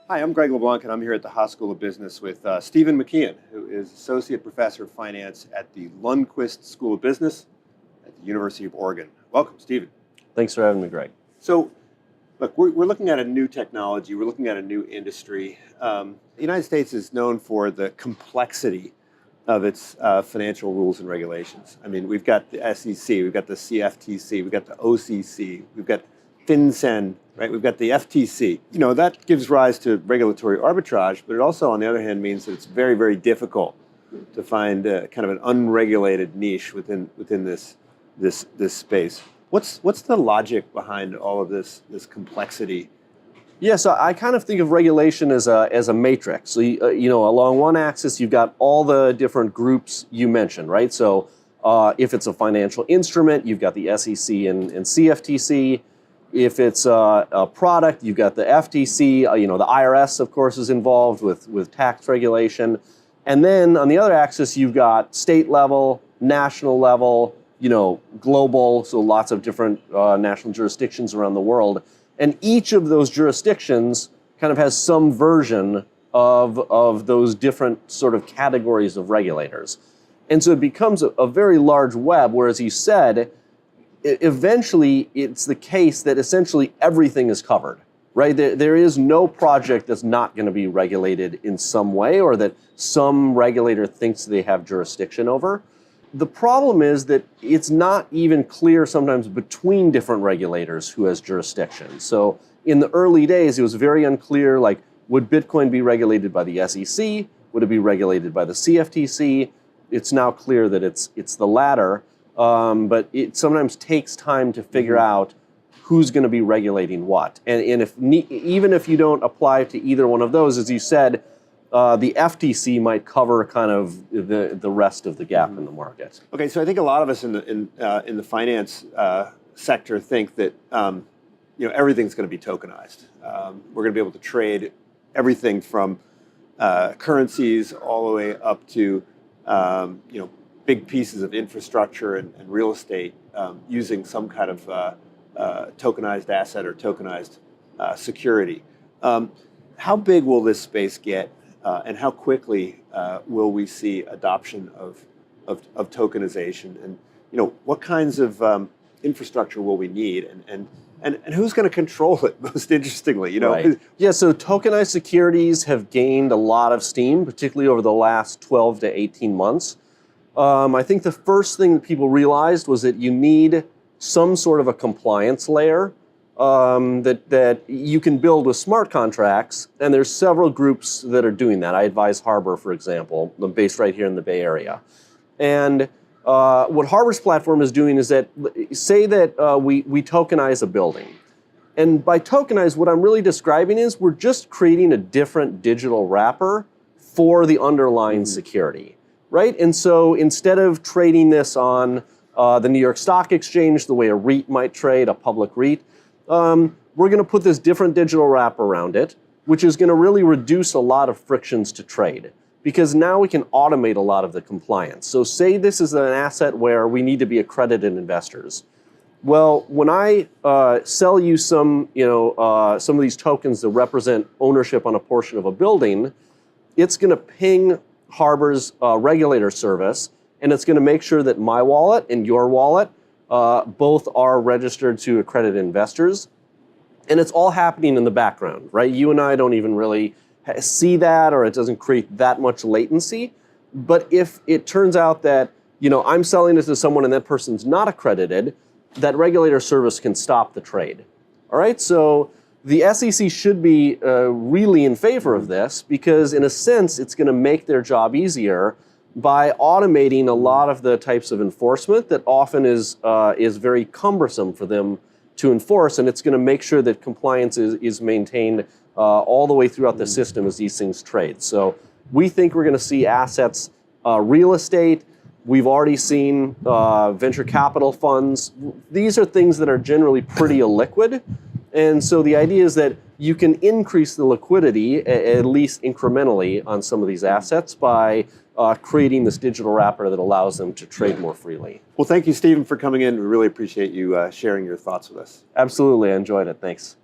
Hi, I'm Greg LeBlanc, and I'm here at the Haas School of Business with Stephen McKeon, who is Associate Professor of Finance at the Lundquist School of Business at the University of Oregon. Welcome, Stephen. Thanks for having me, Greg. So, look, we're looking at a new technology. We're looking at a new industry. The United States is known for the complexity of its financial rules and regulations. I mean, we've got the SEC, we've got the CFTC, we've got the OCC, we've got FinCEN, right? We've got the FTC. You know, that gives rise to regulatory arbitrage, but it also, on the other hand, means that it's very, very difficult to find kind of an unregulated niche within this space. What's the logic behind all of this complexity? Yeah, so I kind of think of regulation as a matrix. So, along one axis, you've got all the different groups you mentioned, right? So if it's a financial instrument, you've got the SEC and CFTC. If it's a product, you've got the FTC. The IRS, of course, is involved with tax regulation. And then on the other axis, you've got state level, national level, global, so lots of different national jurisdictions around the world. And each of those jurisdictions kind of has some version of those different sort of categories of regulators. And so it becomes a very large web, where, as you said, eventually it's the case that essentially everything is covered, right? There is no project that's not going to be regulated in some way, or that some regulator thinks they have jurisdiction over. The problem is that it's not even clear sometimes between different regulators who has jurisdiction. So in the early days, it was very unclear, like, would Bitcoin be regulated by the SEC? Would it be regulated by the CFTC? It's now clear that it's the latter. But it sometimes takes time to figure out who's going to be regulating what. And even if you don't apply to either one of those, as you said, the FTC might cover kind of the rest of the gap in the market. Okay, so I think a lot of us in the finance sector think that everything's going to be tokenized. We're going to be able to trade everything from currencies all the way up to big pieces of infrastructure and real estate using some kind of tokenized asset or tokenized security. How big will this space get, and how quickly will we see adoption of tokenization? And what kinds of infrastructure will we need, and who's going to control it? Most interestingly, Right. Yeah, so tokenized securities have gained a lot of steam, particularly over the last 12 to 18 months. I think the first thing that people realized was that you need some sort of a compliance layer that you can build with smart contracts, and there's several groups that are doing that. I advise Harbor, for example. I'm based right here in the Bay Area. And what Harbor's platform is doing is that, say that we tokenize a building. And by tokenize, what I'm really describing is we're just creating a different digital wrapper for the underlying security. Right? And so instead of trading this on the New York Stock Exchange, the way a REIT might trade, a public REIT, we're going to put this different digital wrap around it, which is going to really reduce a lot of frictions to trade, because now we can automate a lot of the compliance. So say this is an asset where we need to be accredited investors. Well, when I sell you some of these tokens that represent ownership on a portion of a building, it's going to ping Harbor's regulator service, and it's going to make sure that my wallet and your wallet both are registered to accredited investors. And it's all happening in the background, right? You and I don't even really see that, or it doesn't create that much latency. But if it turns out that I'm selling this to someone and that person's not accredited, that regulator service can stop the trade. All right, so the SEC should be really in favor of this, because in a sense, it's going to make their job easier by automating a lot of the types of enforcement that often is very cumbersome for them to enforce. And it's going to make sure that compliance is maintained all the way throughout the system as these things trade. So we think we're going to see assets, real estate. We've already seen venture capital funds. These are things that are generally pretty illiquid. And so the idea is that you can increase the liquidity, at least incrementally, on some of these assets by creating this digital wrapper that allows them to trade more freely. Well, thank you, Stephen, for coming in. We really appreciate you sharing your thoughts with us. Absolutely. I enjoyed it. Thanks.